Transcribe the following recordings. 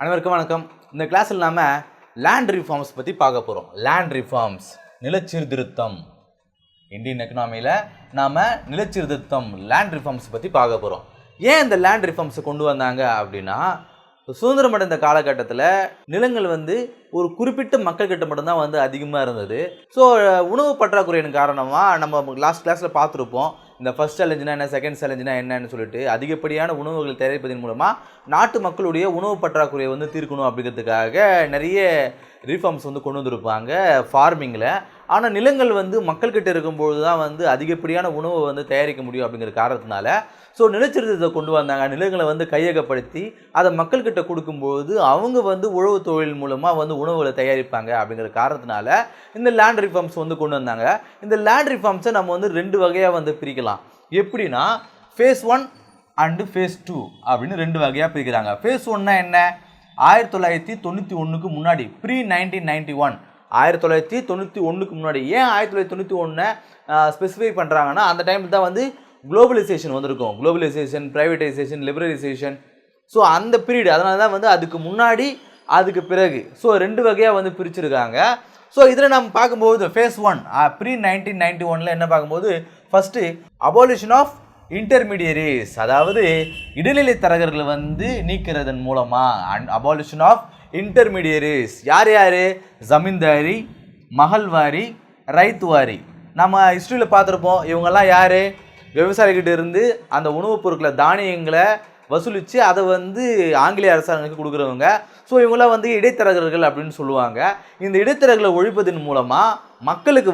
அனைவருக்கும் வணக்கம். இந்த கிளாஸில் நாம லேண்ட் ரிஃபார்ம்ஸ் பற்றி பார்க்க போகிறோம். லேண்ட் ரிஃபார்ம்ஸ், நிலச்சீர்திருத்தம். இந்தியன் எக்கனாமியில் நாம் நிலச்சீர்திருத்தம், லேண்ட் ரிஃபார்ம்ஸ் பற்றி பார்க்க போகிறோம். ஏன் இந்த லேண்ட் ரிஃபார்ம்ஸை கொண்டு வந்தாங்க அப்படின்னா, சுதந்திரம் அடைந்த காலகட்டத்தில் நிலங்கள் ஒரு குறிப்பிட்ட மக்கள்கிட்ட மட்டும்தான் அதிகமாக இருந்தது. ஸோ உணவு பற்றாக்குறையின் காரணமாக நம்ம லாஸ்ட் கிளாஸில் பார்த்துருப்போம். இந்த ஃபர்ஸ்ட் சேலஞ்சுனா என்ன, செகண்ட் சேலஞ்சுனா என்னன்னு சொல்லிட்டு அதிகப்படியான உணவுகளை தயாரிப்பதன் மூலமாக நாட்டு மக்களுடைய உணவு பற்றாக்குறையை தீர்க்கணும் அப்படிங்கிறதுக்காக நிறைய ரிஃபார்ம்ஸ் கொண்டு வந்திருப்பாங்க ஃபார்மிங்கில். ஆனால் நிலங்கள் மக்கள்கிட்ட இருக்கும்போது தான் அதிகப்படியான உணவை தயாரிக்க முடியும் அப்படிங்கிற காரணத்தினால ஸோ நிலச்சீர்திருத்தத்தை கொண்டு வந்தாங்க. நிலங்களை கையகப்படுத்தி அதை மக்கள்கிட்ட கொடுக்கும்போது அவங்க உழவு தொழில் மூலமாக உணவுகளை தயாரிப்பாங்க அப்படிங்கிற காரணத்தினால இந்த லேண்ட் ரிஃபார்ம்ஸ் கொண்டு வந்தாங்க. இந்த லேண்ட் ரிஃபார்ம்ஸை நம்ம ரெண்டு வகையாக பிரிக்கலாம். எப்படின்னா ஃபேஸ் 1 அண்டு ஃபேஸ் 2 அப்படின்னு ரெண்டு வகையாக பிரிக்கிறாங்க. ஃபேஸ் 1னா என்ன? 1991க்கு முன்னாடி, ப்ரீ 1991, 1991க்கு முன்னாடி. ஏன் 1991 ஸ்பெசிஃபை பண்ணுறாங்கன்னா, அந்த டைமில் தான் குளோபலைசேஷன் வந்திருக்கும். Globalisation, privatisation, liberalisation. ஸோ அந்த பீரியட், அதனால தான் அதுக்கு முன்னாடி அதுக்கு பிறகு ஸோ ரெண்டு வகையாக பிரிச்சிருக்காங்க. ஸோ இதில் நம்ம பார்க்கும்போது ஃபேஸ் 1 ப்ரீ 1991 என்ன பார்க்கும்போது, ஃபஸ்ட்டு அபாலிஷன் ஆஃப் இன்டர்மீடியரிஸ், அதாவது இடைநிலை தரகர்களை நீக்கிறதன் மூலமாக. அண்ட் அபாலிஷன் ஆஃப் இன்டர்மீடியரிஸ் யார் யார்? ஜமீன்தாரி, மகள்வாரி, ரைத்துவாரி. நம்ம ஹிஸ்ட்ரியில் பார்த்துருப்போம். இவங்கெல்லாம் யார்? விவசாயிகிட்ட இருந்து அந்த உணவுப் பொருட்களை, தானியங்களை வசூலித்து அதை ஆங்கிலேய அரசாங்கத்துக்கு கொடுக்குறவங்க. ஸோ இவங்களாம் இடைத்தரகர்கள் அப்படின்னு சொல்லுவாங்க. இந்த இடைத்தரகர்களை ஒழிப்பதன் மூலமாக மக்களுக்கு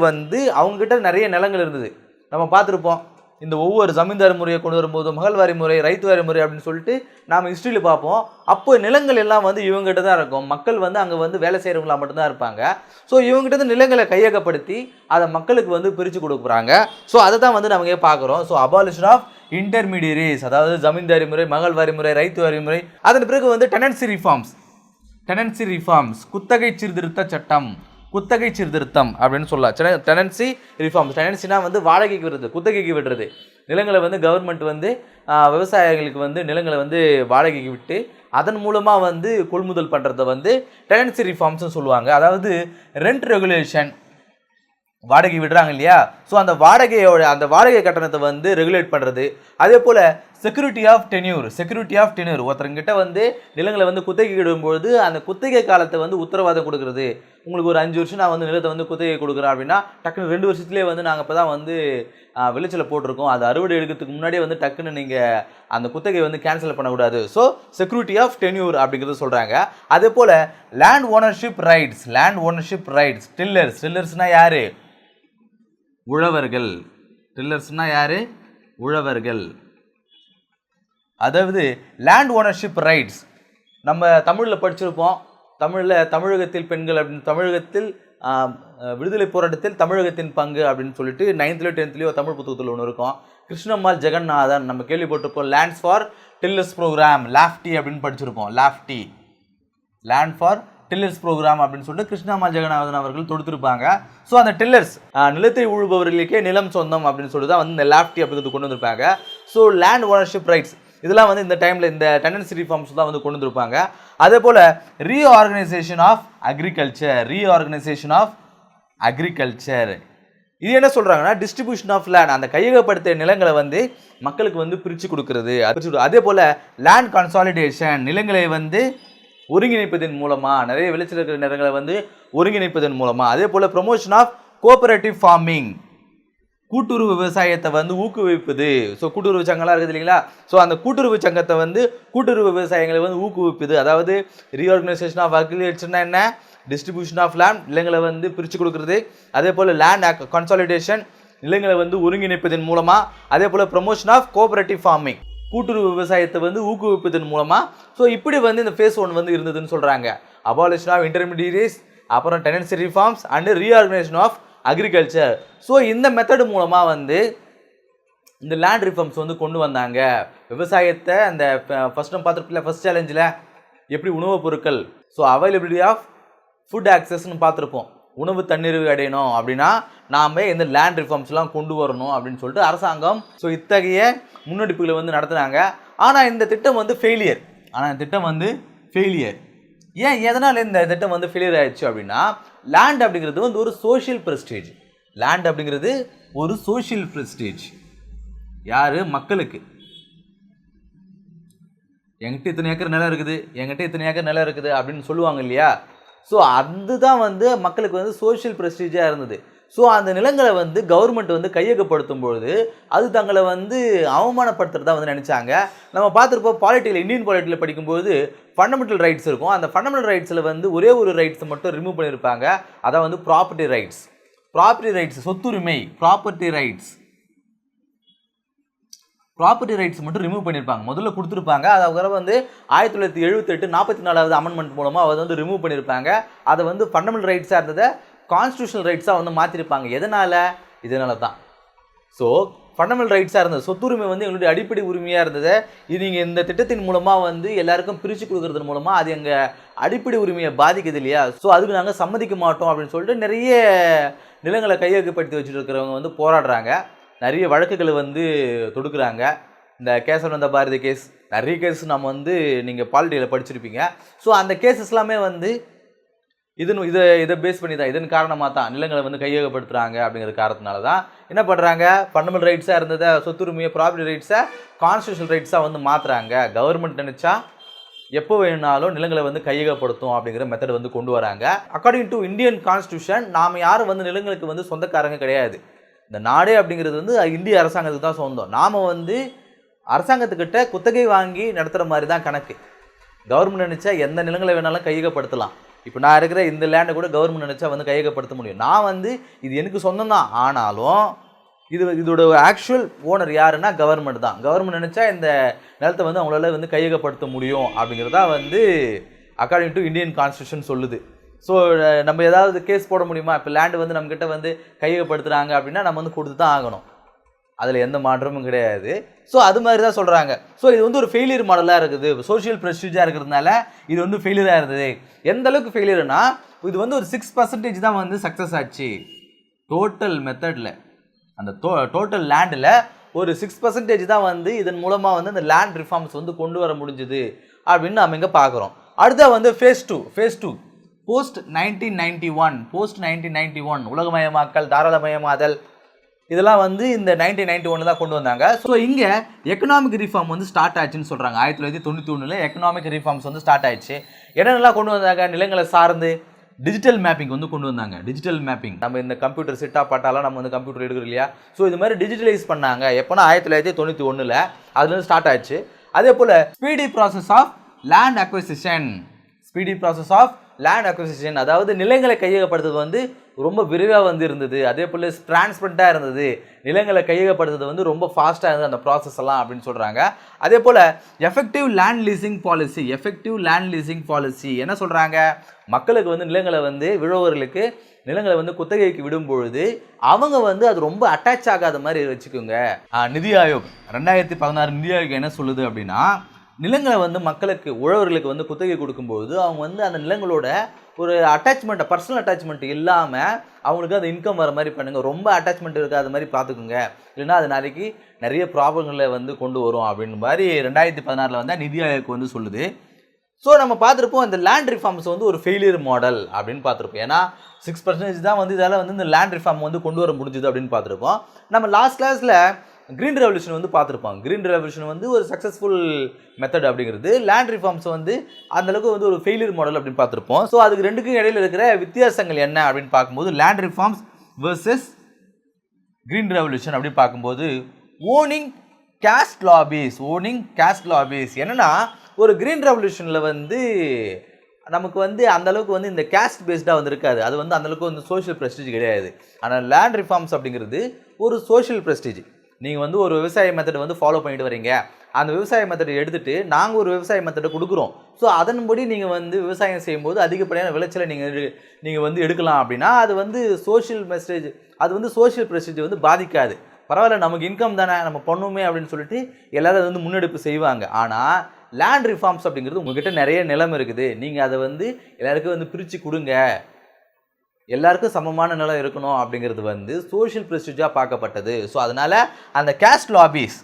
அவங்ககிட்ட நிறைய நிலங்கள் இருந்தது. நம்ம பார்த்துருப்போம். இந்த ஒவ்வொரு ஜமீன்தார் முறையை கொண்டு வரும்போது மகள்வாரி முறை, ரைத்துவாரி முறை அப்படின்னு சொல்லிட்டு நாம் ஹிஸ்ட்ரியில் பார்ப்போம். அப்போ நிலங்கள் எல்லாம் இவங்ககிட்ட தான் இருக்கும். மக்கள் அங்கே வேலை செய்கிறவங்களா மட்டும்தான் இருப்பாங்க. ஸோ இவங்ககிட்ட நிலங்களை கையகப்படுத்தி அதை மக்களுக்கு பிரித்து கொடுக்குறாங்க. ஸோ அதை தான் நம்ம பார்க்குறோம். ஸோ அபாலிஷன் ஆஃப் இன்டர்மீடியரிஸ், அதாவது ஜமீன்தாரி முறை, மகள்வாரி முறை, ரைத்துவாரி முறை. அதன் பிறகு டெனன்சி ரிஃபார்ம்ஸ். டெனன்சி ரிஃபார்ம்ஸ், குத்தகை சீர்திருத்த சட்டம், குத்தகை சீர்திருத்தம் அப்படின்னு சொல்லலாம். Tenancy reforms. டெனன்சினா வாடகைக்கு விடுறது, குத்தகைக்கு விடுறது. நிலங்களை கவர்மெண்ட் விவசாயிகளுக்கு நிலங்களை வாடகைக்கு விட்டு அதன் மூலமாக கொள்முதல் பண்ணுறதை டெனன்சி ரிஃபார்ம்ஸ்னு சொல்லுவாங்க. அதாவது ரெண்ட் ரெகுலேஷன், வாடகை விடுறாங்க இல்லையா? ஸோ அந்த வாடகை கட்டணத்தை ரெகுலேட் பண்ணுறது. அதே போல் security of tenure, security of tenure. ஒருத்தருங்கிட்ட நிலங்களை குத்தகை விடும்போது அந்த குத்தகை காலத்தை உத்தரவாதம் கொடுக்குறது. உங்களுக்கு ஒரு 5 வருஷம் நான் நிலத்தை குத்தகை கொடுக்குறேன் அப்படின்னா, டக்குன்னு 2 வருஷத்துலேயே நாங்கள் இப்போ தான் விளைச்சலை போட்டிருக்கோம், அது அறுவடை எடுக்கிறதுக்கு முன்னாடியே டக்குன்னு நீங்கள் அந்த குத்தகை கேன்சல் பண்ணக்கூடாது. ஸோ செக்யூரிட்டி ஆஃப் டென்யூர் அப்படிங்கிறது சொல்கிறாங்க. அதே போல் land ownership rights, land ownership rights. Tillers, டில்லர்ஸ்னால் யார்? உழவர்கள். டில்லர்ஸ்னா யார்? உழவர்கள். அதாவது லேண்ட் ஓனர்ஷிப் ரைட்ஸ் நம்ம தமிழில் படிச்சிருப்போம். தமிழகத்தில் பெண்கள் அப்படின்னு, தமிழகத்தில் விடுதலை போராட்டத்தில் தமிழகத்தின் பங்கு அப்படின்னு சொல்லிட்டு 9th 10th தமிழ் புத்தகத்தில் ஒன்று இருக்கும். கிருஷ்ணம்மாள் ஜெகநாதன் நம்ம கேள்விப்பட்டிருப்போம். Lands for tillers program, LAFTI அப்படின்னு படிச்சிருப்போம். LAFTI, land for tillers program அப்படின்னு சொல்லிட்டு கிருஷ்ணம்மாள் ஜெகநாதன் அவர்கள் தொடுத்திருப்பாங்க. ஸோ அந்த டில்லர்ஸ், நிலத்தை உழுபவர்களுக்கே நிலம் சொந்தம் அப்படின்னு சொல்லிட்டு தான் இந்த லாஃப்டி அப்படிங்கிறது கொண்டு வந்திருப்பாங்க. ஸோ லேண்ட் ஓனர்ஷிப் ரைட்ஸ் இதெல்லாம் இந்த டைமில் இந்த டெனன்சி ரிஃபார்ம்ஸ் தான் கொண்டு வந்திருப்பாங்க. அதே போல் reorganisation of agriculture, reorganisation of agriculture. இது என்ன சொல்கிறாங்கன்னா, டிஸ்ட்ரிபியூஷன் ஆஃப் லேண்ட், அந்த கையகப்படுத்திய நிலங்களை மக்களுக்கு பிரித்து கொடுக்கறது. அதே போல் லேண்ட் கன்சாலிடேஷன், நிலங்களை ஒருங்கிணைப்பதன் மூலமாக, நிறைய விளைச்சல் இருக்கிற நிலங்களை ஒருங்கிணைப்பதன் மூலமாக. அதே போல் ப்ரொமோஷன் ஆஃப் கோஆபரேட்டிவ் ஃபார்மிங், கூட்டுறவு விவசாயத்தை ஊக்குவிப்பது. ஸோ கூட்டுறவு சங்கம்லாம் இருக்குது இல்லைங்களா? ஸோ அந்த கூட்டுறவு சங்கத்தை கூட்டுறவு விவசாயங்களை ஊக்குவிப்பது. அதாவது ரீஆர்கனைசேஷன் ஆஃப் அக்ரிகல்ச்சர்னா என்ன? டிஸ்ட்ரிபியூஷன் ஆஃப் லேண்ட், நிலங்களை பிரித்து கொடுக்குறது. அதே போல் லேண்ட் கன்சாலிடேஷன், நிலங்களை ஒருங்கிணைப்பதன் மூலமாக. அதே போல் ப்ரொமோஷன் ஆஃப் கோஆபரேட்டிவ் ஃபார்மிங், கூட்டுறவு விவசாயத்தை ஊக்குவிப்பதன் மூலமாக. ஸோ இப்படி இந்த ஃபேஸ் 1 இருந்ததுன்னு சொல்கிறாங்க. அபாலிஷன் ஆஃப் இன்டர்மீடியரிஸ், அப்புறம் tenancy reforms and reorganisation of agriculture. So இந்த மெத்தடு மூலமாக இந்த லேண்ட் ரிஃபார்ம்ஸ் கொண்டு வந்தாங்க. விவசாயத்தை அந்த ஃபஸ்ட் நம்ம பார்த்துருப்பில்ல, ஃபஸ்ட் சேலஞ்சில் எப்படி உணவுப் பொருட்கள், ஸோ அவைலபிலிட்டி ஆஃப் ஃபுட் ஆக்சஸ்ன்னு பார்த்துருப்போம். உணவு தன்னிறைவு அடையணும் அப்படின்னா நாம் இந்த லேண்ட் ரிஃபார்ம்ஸ்லாம் கொண்டு வரணும் அப்படின்னு சொல்லிட்டு அரசாங்கம் ஸோ இத்தகைய முன்னெடுப்புகளை நடத்துனாங்க. ஆனால் இந்த திட்டம் ஃபெயிலியர். எதனால் இந்த திட்டம் வந்து ஃபெயிலியர் ஆயிடுச்சு அப்படின்னா, லேண்ட் அப்படிங்கிறது வந்து ஒரு சோஷியல் ப்ரெஸ்டீஜ். லேண்ட் அப்படிங்கிறது ஒரு சோஷியல் ப்ரெஸ்டீஜ். யாரு? மக்களுக்கு. என்கிட்ட இத்தனை ஏக்கர் நிலம் இருக்குது, என்கிட்ட இத்தனை ஏக்கர் நிலம் இருக்குது அப்படின்னு சொல்லுவாங்க இல்லையா? ஸோ அதுதான் வந்து மக்களுக்கு வந்து சோஷியல் ப்ரெஸ்டீஜாக இருந்தது. ஸோ அந்த நிலங்களை வந்து கவர்மெண்ட் வந்து கையகப்படுத்தும் பொழுது அது தங்களை வந்து அவமானப்படுத்துறதா வந்து நினச்சாங்க. நம்ம பார்த்துருப்போம் பாலிட்டியில், இந்தியன் பாலிட்டியில் படிக்கும்போது ஃபண்டமெண்டல் ரைட்ஸ் இருக்கும். அந்த ஃபண்டமெண்டல் ரைட்ஸில் வந்து ஒரே ஒரு ரைட்ஸை மட்டும் ரிமூவ் பண்ணியிருப்பாங்க. அதான் வந்து ப்ராப்பர்ட்டி ரைட்ஸ். ப்ராப்பர்ட்டி ரைட்ஸ், சொத்துரிமை, ப்ராப்பர்ட்டி ரைட்ஸ் மட்டும் ரிமூவ் பண்ணியிருப்பாங்க. முதல்ல கொடுத்துருப்பாங்க. அதுக்கப்புறம் வந்து 1978 44வது அமெண்ட்மெண்ட் மூலமாக அதை வந்து ரிமூவ் பண்ணியிருப்பாங்க. அதை வந்து ஃபண்டமெண்டல் ரைட்ஸாக இருந்ததை கான்ஸ்டியூஷனல் ரைட்ஸாக வந்து மாற்றிருப்பாங்க. இதனால தான். ஸோ ஃபண்டமெண்டல் ரைட்ஸாக இருந்தது, சொத்துரிமை வந்து எங்களுடைய அடிப்படை உரிமையாக இருந்தது. இது நீங்கள் இந்த திட்டத்தின் மூலமாக வந்து எல்லாருக்கும் பிரித்து கொடுக்கறது மூலமாக அது எங்கள் அடிப்படை உரிமையை பாதிக்குது இல்லையா? ஸோ அதுக்கு நாங்கள் சம்மதிக்க மாட்டோம் அப்படின்னு சொல்லிட்டு நிறைய நிலங்களை கையகப்படுத்தி வச்சுட்டு இருக்கிறவங்க வந்து போராடுறாங்க. நிறைய வழக்குகளை வந்து தொடுக்குறாங்க. இந்த கேசவானந்த பாரதி கேஸ், நிறைய கேஸ் நம்ம வந்து நீங்கள் பாலிட்டியில் படிச்சிருப்பீங்க. ஸோ அந்த கேசஸ் எல்லாமே வந்து இதை பேஸ் பண்ணி தான், இதன் காரணமாக தான் நிலங்களை வந்து கையகப்படுத்துகிறாங்க. அப்படிங்கிற காரணத்தினால தான் என்ன பண்ணுறாங்க, ஃபண்டமெண்டல் ரைட்ஸாக இருந்ததை சொத்துரிமையை, ப்ராப்பர்ட்டி ரைட்ஸை கான்ஸ்டியூஷனல் ரைட்ஸாக வந்து மாற்றுறாங்க. கவர்மெண்ட் நினச்சா எப்போ வேணுனாலும் நிலங்களை வந்து கையகப்படுத்தும் அப்படிங்கிற மெத்தட் வந்து கொண்டு வராங்க. அக்கார்டிங் டு இந்தியன் கான்ஸ்டியூஷன் நாம் யாரும் வந்து நிலங்களுக்கு வந்து சொந்தக்காரங்க கிடையாது. இந்த நாடே அப்படிங்கிறது வந்து இந்திய அரசாங்கத்துக்கு தான் சொந்தம். நாம் வந்து அரசாங்கத்துக்கிட்ட குத்தகை வாங்கி நடத்துகிற மாதிரி தான் கணக்கு. கவர்மெண்ட் நினச்சா எந்த நிலங்களை வேணாலும் கையகப்படுத்தலாம். இப்போ நான் இருக்கிற இந்த லேண்டை கூட கவர்மெண்ட் நினச்சா வந்து கையகப்படுத்த முடியும். நான் வந்து இது எனக்கு சொந்தம் தான், ஆனாலும் இதோட ஆக்சுவல் ஓனர் யாருன்னா கவர்மெண்ட் தான். கவர்மெண்ட் நினச்சா இந்த நிலத்தை வந்து அவங்களால வந்து கையகப்படுத்த முடியும் அப்படிங்கிறதா வந்து அக்கார்டிங் டு இந்தியன் கான்ஸ்டியூஷன் சொல்லுது. ஸோ நம்ம ஏதாவது கேஸ் போட முடியுமா? இப்போ லேண்டு வந்து நம்மக்கிட்ட வந்து கையகப்படுத்துகிறாங்க அப்படின்னா நம்ம வந்து கொடுத்து தான் ஆகணும். அதில் எந்த மாற்றமும் கிடையாது. ஸோ அது மாதிரி தான் சொல்கிறாங்க. ஸோ இது வந்து ஒரு ஃபெயிலியர் மாடலாக இருக்குது. சோஷியல் ப்ரெஸ்டீஜாக இருக்கிறதுனால இது வந்து ஃபெயிலியராக இருந்தது. எந்த அளவுக்கு ஃபெயிலியர்னா, இது வந்து ஒரு 6% தான் வந்து சக்ஸஸ் ஆச்சு டோட்டல் மெத்தடில். அந்த டோட்டல் லேண்டில் ஒரு 6% தான் வந்து இதன் மூலமாக வந்து அந்த லேண்ட் ரிஃபார்ம்ஸ் வந்து கொண்டு வர முடிஞ்சுது அப்படின்னு நம்ம இங்கே பார்க்குறோம். அடுத்த வந்து ஃபேஸ் டூ போஸ்ட் 1991 உலகமயமாக்கல், தாராளமயமாதல், இதெல்லாம் வந்து இந்த 1991 தான் கொண்டு வந்தாங்க. ஸோ இங்கே எக்கனாமிக் ரிஃபார்ம் வந்து ஸ்டார்ட் ஆச்சுன்னு சொல்கிறாங்க. 1991 எக்கனாமிக் ரிஃபார்ம்ஸ் வந்து ஸ்டார்ட் ஆயிடுச்சு. என்னென்னலாம் கொண்டு வந்தாங்க? நிலங்களை சார்ந்து டிஜிட்டல் மேப்பிங் வந்து கொண்டு வந்தாங்க. டிஜிட்டல் மேப்பிங், நம்ம இந்த கம்ப்யூட்டர் சிட்டா பாட்டாலாம் நம்ம வந்து கம்ப்யூட்டர் எடுக்கிறோம் இல்லையா? ஸோ இது மாதிரி டிஜிட்டலைஸ் பண்ணாங்க. எப்போனா 1991 அதுலேருந்து ஸ்டார்ட் ஆச்சு. அதே போல் speedy process of land acquisition, அதாவது நிலங்களை கையகப்படுத்துறது வந்து ரொம்ப விரைவாக வந்து இருந்தது. அதே போல் டிரான்ஸ்பரண்ட்டாக இருந்தது. நிலங்களை கையகப்படுத்துறது வந்து ரொம்ப ஃபாஸ்ட்டாக இருந்தது அந்த ப்ராசஸ் எல்லாம் அப்படின்னு சொல்கிறாங்க. அதே போல் எஃபெக்டிவ் லேண்ட் லீசிங் பாலிசி என்ன சொல்கிறாங்க? மக்களுக்கு வந்து நிலங்களை வந்து விழுவர்களுக்கு நிலங்களை வந்து குத்தகைக்கு விடும் பொழுது அவங்க வந்து அது ரொம்ப அட்டாச் ஆகாத மாதிரி வச்சுக்கோங்க. நிதி ஆயோக் 2016 நிதி ஆயோக் என்ன சொல்லுது அப்படின்னா, நிலங்களை வந்து மக்களுக்கு, உழவர்களுக்கு வந்து குத்தகை கொடுக்கும்போது அவங்க வந்து அந்த நிலங்களோட ஒரு அட்டாச்மெண்ட்டை, பர்சனல் அட்டாச்மெண்ட் இல்லாமல் அவங்களுக்கு அது இன்கம் வர மாதிரி பண்ணுங்கள். ரொம்ப அட்டாச்மெண்ட் இருக்காத மாதிரி பார்த்துக்குங்க, இல்லைன்னா அது நாளைக்கு நிறைய ப்ராப்ளங்களை வந்து கொண்டு வரும் அப்படின்னு மாதிரி 2016 வந்து நிதி ஆயோக் வந்து சொல்லுது. ஸோ நம்ம பார்த்துருப்போம் இந்த லேண்ட் ரிஃபார்ம்ஸ் வந்து ஒரு ஃபெயிலியர் மாடல் அப்படின்னு பார்த்துருப்போம். ஏன்னா 6% தான் வந்து இதால் வந்து இந்த லேண்ட் ரிஃபார்ம் வந்து கொண்டு வர முடிஞ்சுது அப்படின்னு பார்த்துருப்போம். நம்ம லாஸ்ட் கிளாஸில் கிரீன் ரெவல்யூஷன் வந்து பார்த்துருப்பாங்க. கிரீன் ரெவல்யூஷன் வந்து ஒரு சக்ஸஸ்ஃபுல் மெத்தட் அப்படிங்கிறது, லேண்ட் ரிஃபார்ம்ஸ் வந்து அந்தளவுக்கு வந்து ஒரு ஃபெயிலியர் மாடல் அப்படின்னு பார்த்துருப்போம். ஸோ அதுக்கு ரெண்டுக்கும் இடையில் இருக்கிற வித்தியாசங்கள் என்ன அப்படின்னு பார்க்கும்போது, land reforms versus green revolution அப்படின்னு பார்க்கும்போது, ஓனிங் கேஸ்ட் லாபிஸ் என்னன்னா, ஒரு கிரீன் ரெவல்யூஷனில் வந்து நமக்கு வந்து அந்தளவுக்கு வந்து இந்த கேஸ்ட் பேஸ்டாக வந்து இருக்காது. அது வந்து அந்தளவுக்கு வந்து சோஷியல் ப்ரெஸ்டீஜ் கிடையாது. ஆனால் லேண்ட் ரிஃபார்ம்ஸ் அப்படிங்கிறது ஒரு சோஷியல் ப்ரெஸ்டீஜ். நீங்கள் வந்து ஒரு விவசாய மெத்தடை வந்து ஃபாலோ பண்ணிட்டு வரீங்க, அந்த விவசாய மெத்தடை எடுத்துகிட்டு நாங்கள் ஒரு விவசாய மெத்தடை கொடுக்குறோம். ஸோ அதன்படி நீங்கள் வந்து விவசாயம் செய்யும்போது அதிகப்படியான விளைச்சலை நீங்கள் வந்து எடுக்கலாம் அப்படின்னா அது வந்து சோஷியல் ப்ரெஸ்டீஜ் வந்து பாதிக்காது. பரவாயில்ல, நமக்கு இன்கம் தானே, நம்ம பண்ணுவோமே அப்படின்னு சொல்லிட்டு எல்லாரும் அது வந்து முன்னெடுப்பு செய்வாங்க. ஆனால் லேண்ட் ரிஃபார்ம்ஸ் அப்படிங்கிறது உங்ககிட்ட நிறைய நிலம் இருக்குது, நீங்கள் அதை வந்து எல்லாருக்கும் வந்து பிரித்து கொடுங்க, எல்லாருக்கும் சமமான நிலம் இருக்கணும் அப்படிங்கிறது வந்து சோஷியல் ப்ரெஸ்டீஜாக பார்க்கப்பட்டது. ஸோ அதனால் அந்த கேஸ்ட் லாபிஸ்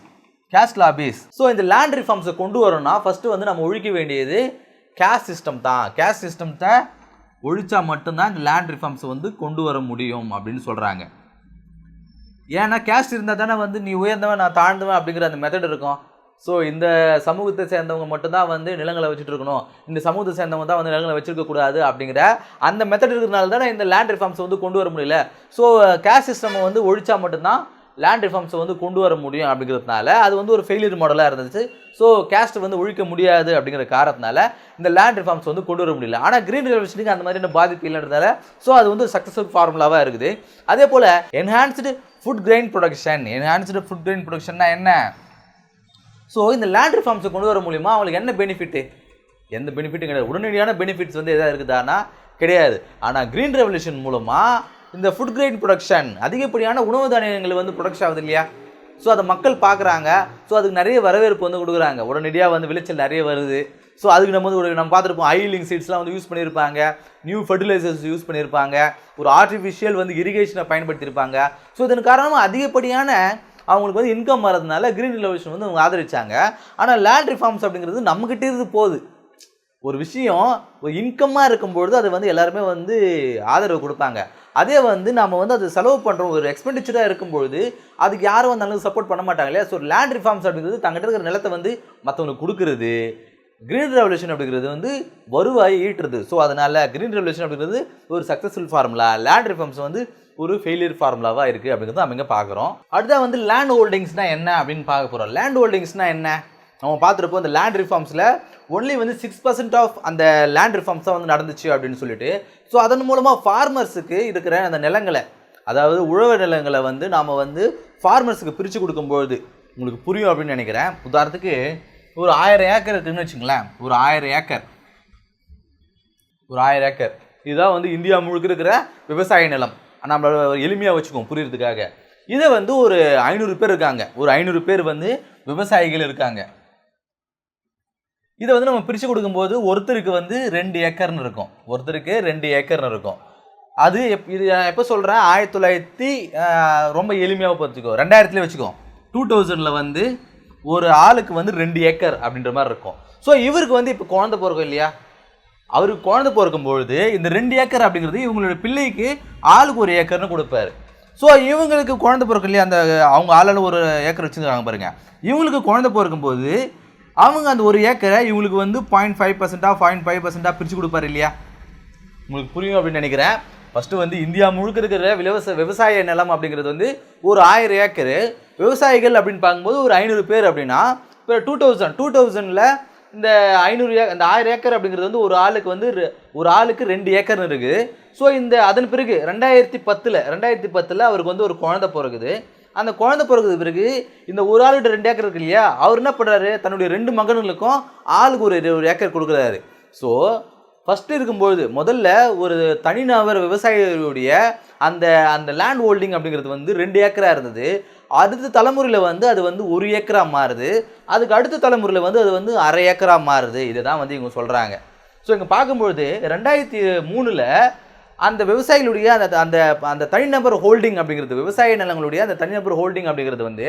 ஸோ இந்த லேண்ட் ரிஃபார்ம்ஸை கொண்டு வரணும்னா ஃபஸ்ட்டு வந்து நம்ம ஒழிக்க வேண்டியது கேஸ்ட் சிஸ்டம் தான். கேஸ்ட் சிஸ்டத்தை ஒழிச்சா மட்டும்தான் இந்த லேண்ட் ரிஃபார்ம்ஸை வந்து கொண்டு வர முடியும் அப்படின்னு சொல்கிறாங்க. ஏன்னா கேஸ்ட் இருந்தால் தானே வந்து நீ உயர்ந்தவன் நான் தாழ்ந்தவன் அப்படிங்கிற அந்த மெத்தட் இருக்கும். ஸோ இந்த சமூகத்தை சேர்ந்தவங்க மட்டும்தான் வந்து நிலங்களை வச்சுட்டு இருக்கணும், இந்த சமூகத்தை சேர்ந்தவங்க தான் வந்து நிலங்களை வச்சிருக்கக்கூடாது அப்படிங்கிற அந்த மெத்தட் இருக்கிறதுனால தானே இந்த லேண்ட் ரிஃபார்ம்ஸை வந்து கொண்டு வர முடியல. ஸோ கேஸ்ட் சிஸ்டம் வந்து ஒழிச்சா மட்டும்தான் லேண்ட் ரிஃபார்ம்ஸை வந்து கொண்டு வர முடியும் அப்படிங்கிறதுனால அது வந்து ஒரு ஃபெயிலியர் மாடலாக இருந்துச்சு. ஸோ கேஸ்ட் வந்து ஒழிக்க முடியாது அப்படிங்கிற காரணத்தினால இந்த லேண்ட் ரிஃபார்ம்ஸ் வந்து கொண்டு வர முடியல. ஆனால் கிரீன் ரெவல்யூஷனுக்கு அந்த மாதிரியான பாதிப்பு இல்லைன்றதால ஸோ அது வந்து சக்ஸஸ்ஃபுல் ஃபார்முலாவாக இருக்குது. அதே போல் enhanced food grain production. Enhanced food grain ப்ரொடக்ஷன்னா என்ன? ஸோ இந்த லேண்ட் ரிஃபார்ம்ஸை கொண்டு வர மூலிமா அவங்களுக்கு என்ன பெனிஃபிட்டு? எந்த பெனிஃபிட்டும் கிடையாது. உடனடியான பெனிஃபிட்ஸ் வந்து எதாவது இருக்குதானா? கிடையாது. ஆனால் கிரீன் ரெவல்யூஷன் மூலமாக இந்த ஃபுட் கிரெயின் ப்ரொடக்ஷன் அதிகப்படியான உணவு தானியங்கள் வந்து ப்ரொடக்ஷன் ஆகுது இல்லையா? ஸோ அதை மக்கள் பார்க்குறாங்க. ஸோ அதுக்கு நிறைய வரவேற்பு வந்து கொடுக்குறாங்க. உடனடியாக வந்து விளைச்சல் நிறைய வருது. ஸோ அதுக்கு நம்ம பார்த்துருப்போம், ஐலிங் சீட்ஸ்லாம் வந்து யூஸ் பண்ணியிருப்பாங்க, நியூ ஃபர்டிலைசர்ஸ் யூஸ் பண்ணியிருப்பாங்க, ஒரு ஆர்டிஃபிஷியல் வந்து இரிகேஷனை பயன்படுத்தியிருப்பாங்க. ஸோ இதன் காரணமாக அதிகப்படியான அவங்களுக்கு வந்து இன்கம் வரதுனால கிரீன் ரெவல்யூஷன் வந்து அவங்க ஆதரிச்சாங்க. ஆனால் லேண்ட் ரிஃபார்ம்ஸ் அப்படிங்கிறது நம்மகிட்ட இருந்து போகுது. ஒரு விஷயம் ஒரு இன்கம்மாக இருக்கும்பொழுது அது வந்து எல்லாருமே வந்து ஆதரவு கொடுப்பாங்க. அதே வந்து நம்ம வந்து அது செலவு பண்ணுறோம், ஒரு எக்ஸ்பெண்டிச்சராக இருக்கும்பொழுது அதுக்கு யாரும் வந்து நல்லது சப்போர்ட் பண்ண மாட்டாங்க இல்லையா? ஸோ லேண்ட் ரிஃபார்ம்ஸ் அப்படிங்கிறது தங்கிட்ட இருக்கிற நிலத்தை வந்து மற்றவங்களுக்கு கொடுக்குறது. கிரீன் ரெவல்யூஷன் அப்படிங்கிறது வந்து வருவாய் ஈட்டுறது. ஸோ அதனால் கிரீன் ரெவல்யூஷன் அப்படிங்கிறது ஒரு சக்ஸஸ்ஃபுல் ஃபார்முலா, லேண்ட் ரிஃபார்ம்ஸ் வந்து ஒரு ஃபெயிலியர் ஃபார்முலாவாக இருக்குது அப்படிங்கிறது நம்ம இங்கே பார்க்குறோம். அடுத்தது வந்து லேண்ட் ஹோல்டிங்ஸ்னால் என்ன அப்படின்னு பார்க்க போகிறோம். லேண்ட் ஹோல்டிங்ஸ்னால் என்ன நம்ம பார்த்துருப்போம். இந்த லேண்ட் ரிஃபார்ம்ஸில் ஒன்லி வந்து 6% ஆஃப் அந்த லேண்ட் ரிஃபார்ம்ஸ் தான் வந்து நடந்துச்சு அப்படின்னு சொல்லிட்டு, ஸோ அதன் மூலமாக ஃபார்மர்ஸுக்கு இருக்கிற அந்த நிலங்களை, அதாவது உழவர் நிலங்களை வந்து நாம் வந்து ஃபார்மர்ஸுக்கு பிரித்து கொடுக்கும்பொழுது உங்களுக்கு புரியும் அப்படின்னு நினைக்கிறேன். உதாரணத்துக்கு ஒரு 1000 ஏக்கர் இருக்குதுன்னு வச்சுங்களேன். ஒரு 1000 ஏக்கர் இதுதான் வந்து இந்தியா முழுக்க இருக்கிற விவசாய நிலம். நம்ம எளிமையாக வச்சுக்கோம் புரியுறதுக்காக. இதை வந்து ஒரு 500 பேர் இருக்காங்க. ஒரு 500 பேர் வந்து விவசாயிகள் இருக்காங்க. இதை வந்து நம்ம பிரித்து கொடுக்கும்போது ஒருத்தருக்கு வந்து 2 ஏக்கர்னு இருக்கும். ஒருத்தருக்கு 2 ஏக்கர்னு இருக்கும். அது இது எப்போ சொல்கிறேன், 1900 ரொம்ப எளிமையாக பார்த்துக்கோ, 2000 வச்சுக்கோ. 2000 வந்து ஒரு ஆளுக்கு வந்து 2 ஏக்கர் அப்படின்ற மாதிரி இருக்கும். ஸோ இவருக்கு வந்து இப்போ குழந்தை பிறக்கும் இல்லையா? அவருக்கு குழந்தை பிறக்கும்பொழுது இந்த 2 ஏக்கர் அப்படிங்கிறது இவங்களோட பிள்ளைக்கு ஆளுக்கு 1 ஏக்கர்னு கொடுப்பாரு. ஸோ இவங்களுக்கு குழந்தை பிறக்கும் இல்லையா? அந்த அவங்க ஆளால் 1 ஏக்கர் வச்சுருக்காங்க பாருங்கள். இவங்களுக்கு குழந்தை பிறக்கும்போது அவங்க அந்த 1 ஏக்கரை இவங்களுக்கு வந்து 0.5% பிரித்து கொடுப்பாரு இல்லையா? உங்களுக்கு புரியும் அப்படின்னு நினைக்கிறேன். ஃபஸ்ட்டு வந்து இந்தியா முழுக்க இருக்கிற விவசாய நிலம் அப்படிங்கிறது வந்து ஒரு 1000 ஏக்கரு. விவசாயிகள் அப்படின்னு பார்க்கும்போது ஒரு 500 பேர் அப்படின்னா இப்போ 2000 இந்த 1000 ஏக்கர் அப்படிங்கிறது வந்து ஒரு ஆளுக்கு 2 ஏக்கர்னு இருக்குது. ஸோ அதன் பிறகு 2010 அவருக்கு வந்து ஒரு குழந்தை பிறகுது. அந்த குழந்தை பிறகு பிறகு இந்த ஒரு ஆளுகிட்ட 2 ஏக்கர் இருக்கு இல்லையா? அவர் என்ன பண்ணுறாரு, தன்னுடைய 2 மகன்களுக்கும் ஆளுக்கு ஒரு ஏக்கர் கொடுக்குறாரு. ஸோ ஃபஸ்ட்டு இருக்கும்போது முதல்ல ஒரு தனிநபர் விவசாயிகளுடைய அந்த லேண்ட் ஹோல்டிங் அப்படிங்கிறது வந்து 2 ஏக்கராக இருந்தது. அடுத்த தலைமுறையில் வந்து அது வந்து 1 ஏக்கராக மாறுது. அதுக்கு அடுத்த தலைமுறையில் வந்து அது வந்து அரை ஏக்கராக மாறுது. இதை தான் வந்து இவங்க சொல்கிறாங்க. ஸோ இங்கே பார்க்கும்பொழுது 2003 அந்த விவசாயிகளுடைய அந்த தனிநபர் ஹோல்டிங் அப்படிங்கிறது, விவசாய நிலங்களுடைய அந்த தனிநபர் ஹோல்டிங் அப்படிங்கிறது வந்து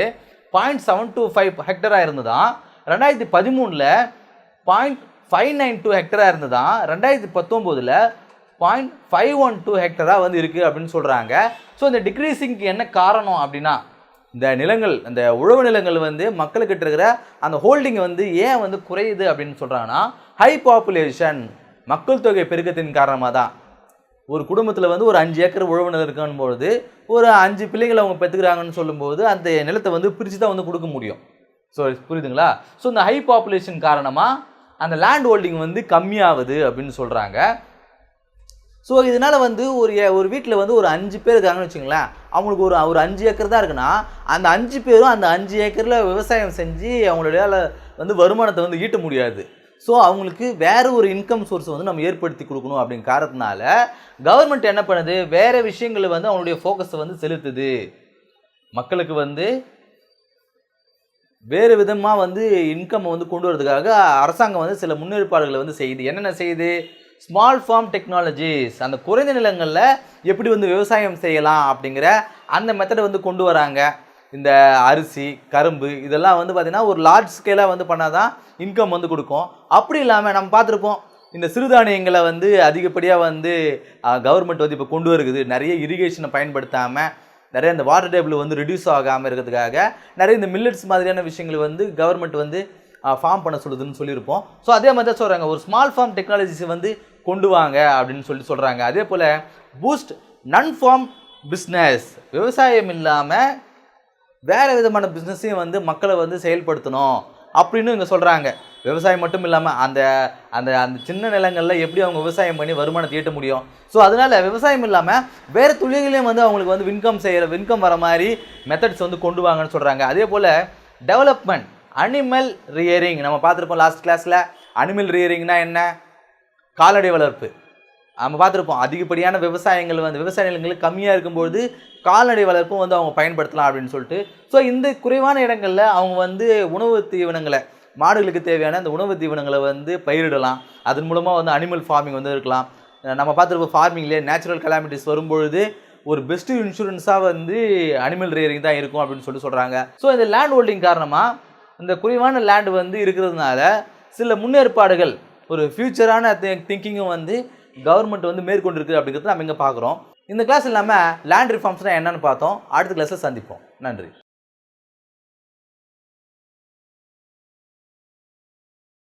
0.725 ஹெக்டராக இருந்ததான். 2013 0.592 ஹெக்டராக இருந்ததான். 2019 0.512 ஹெக்டராக வந்து இருக்குது அப்படின்னு சொல்கிறாங்க. ஸோ இந்த டிக்ரீசிங்க்கு என்ன காரணம் அப்படின்னா, இந்த நிலங்கள், அந்த உழவு நிலங்கள் வந்து மக்களுக்கிட்ட இருக்கிற அந்த ஹோல்டிங் வந்து ஏன் வந்து குறையுது அப்படின்னு சொல்கிறாங்கன்னா, ஹை பாப்புலேஷன், மக்கள் தொகை பெருக்கத்தின் காரணமாக தான். ஒரு குடும்பத்தில் வந்து ஒரு 5 ஏக்கர் உழவு நிலம் இருக்குன்னு பொழுது ஒரு 5 பிள்ளைங்களை அவங்க பெற்றுக்கிறாங்கன்னு சொல்லும்போது அந்த நிலத்தை வந்து பிரித்து தான் வந்து கொடுக்க முடியும். ஸோ புரியுதுங்களா? ஸோ இந்த ஹை பாப்புலேஷன் காரணமாக அந்த லேண்ட் ஹோல்டிங் வந்து கம்மியாகுது அப்படின்னு சொல்கிறாங்க. ஸோ இதனால் வந்து ஒரு வீட்டில் வந்து ஒரு 5 பேர் இருக்காங்கன்னு வச்சுங்களேன். அவங்களுக்கு ஒரு 5 ஏக்கர் தான் இருக்குன்னா அந்த 5 பேரும் அந்த 5 ஏக்கரில் விவசாயம் செஞ்சு அவங்களுடைய வந்து வருமானத்தை வந்து ஈட்ட முடியாது. ஸோ அவங்களுக்கு வேறு ஒரு இன்கம் சோர்ஸ் வந்து நம்ம ஏற்படுத்தி கொடுக்கணும் அப்படிங்கிற காரணத்தினால கவர்மெண்ட் என்ன பண்ணுது, வேறு விஷயங்களை வந்து அவங்களுடைய ஃபோக்கஸை வந்து செலுத்துது. மக்களுக்கு வந்து வேறு விதமாக வந்து இன்கம் வந்து கொண்டு வரதுக்காக அரசாங்கம் வந்து சில முன்னேற்பாடுகளை வந்து செய்யுது. என்னென்ன செய்யுது? ஸ்மால் ஃபார்ம் டெக்னாலஜிஸ், அந்த குறைந்த நிலங்களில் எப்படி வந்து விவசாயம் செய்யலாம் அப்படிங்கிற அந்த மெத்தடை வந்து கொண்டு வராங்க. இந்த அரிசி, கரும்பு இதெல்லாம் வந்து பார்த்திங்கன்னா ஒரு லார்ஜ் ஸ்கேலாக வந்து பண்ணால் தான் இன்கம் வந்து கொடுக்கும். அப்படி இல்லாமல் நம்ம பார்த்துருப்போம், இந்த சிறுதானியங்களை வந்து அதிகப்படியாக வந்து கவர்மெண்ட் வந்து இப்போ கொண்டு வருகுது. நிறைய இரிகேஷனை பயன்படுத்தாமல் நிறைய இந்த வாட்டர் டேபிள் வந்து ரெடியூஸ் ஆகாமல் இருக்கிறதுக்காக நிறைய இந்த மில்லட்ஸ் மாதிரியான விஷயங்கள் வந்து கவர்மெண்ட் வந்து ஃபார்ம் பண்ண சொல்லுதுன்னு சொல்லியிருப்போம். ஸோ அதே மாதிரி தான் சொல்கிறாங்க, ஒரு ஸ்மால் ஃபார்ம் டெக்னாலஜிஸை வந்து கொண்டு வாங்க அப்படின்னு சொல்கிறாங்க. அதே போல் பூஸ்ட் நன் ஃபார்ம் பிஸ்னஸ், விவசாயம் இல்லாமல் வேறு விதமான பிஸ்னஸையும் வந்து மக்களை வந்து செயல்படுத்தணும் அப்படின்னு இங்கே சொல்கிறாங்க. விவசாயம் மட்டும் இல்லாமல் அந்த அந்த அந்த சின்ன நிலங்களில் எப்படி அவங்க விவசாயம் பண்ணி வருமானத்தை ஈட்ட முடியும். ஸோ அதனால் விவசாயம் இல்லாமல் வேறு தொழில்களையும் வந்து அவங்களுக்கு வந்து இன்கம் வர மாதிரி மெத்தட்ஸ் வந்து கொண்டு வாங்கன்னு சொல்கிறாங்க. அதே போல் டெவலப்மெண்ட் அனிமல் ரியரிங், நம்ம பார்த்துருப்போம் லாஸ்ட் கிளாஸில். அனிமல் ரியரிங்னா என்ன? கால்நடை வளர்ப்பு. நம்ம பார்த்துருப்போம் அதிகப்படியான விவசாய நிலங்கள் கம்மியாக இருக்கும்போது கால்நடை வளர்ப்பும் வந்து அவங்க பயன்படுத்தலாம் அப்படின்னு சொல்லிட்டு. ஸோ இந்த குறைவான இடங்களில் அவங்க வந்து உணவு தீவனங்களை, மாடுகளுக்கு தேவையான அந்த உணவு தீவனங்களை வந்து பயிரிடலாம். அதன் மூலமாக வந்து அனிமல் ஃபார்மிங் வந்து இருக்கலாம். நம்ம பார்த்துருப்போம் ஃபார்மிங்லேயே நேச்சுரல் கலாமிட்டிஸ் வரும்பொழுது ஒரு பெஸ்ட்டு இன்சூரன்ஸாக வந்து அனிமல் ரியரிங் தான் இருக்கும் அப்படின்னு சொல்கிறாங்க. ஸோ இந்த லேண்ட் ஹோல்டிங் காரணமாக இந்த குறைவான லேண்டு வந்து இருக்கிறதுனால சில முன்னேற்பாடுகள், ஒரு ஃபியூச்சரான திங்கிங்கும் வந்து கவர்மெண்ட் வந்து மேற்கொண்டு இருக்குது அப்படிங்கிறது நம்ம இங்கே பார்க்குறோம். இந்த கிளாஸ் இல்லாமல் லேண்ட் ரிஃபார்ம்ஸ்னால் என்னென்னு பார்த்தோம். அடுத்த கிளாஸில் சந்திப்போம். நன்றி.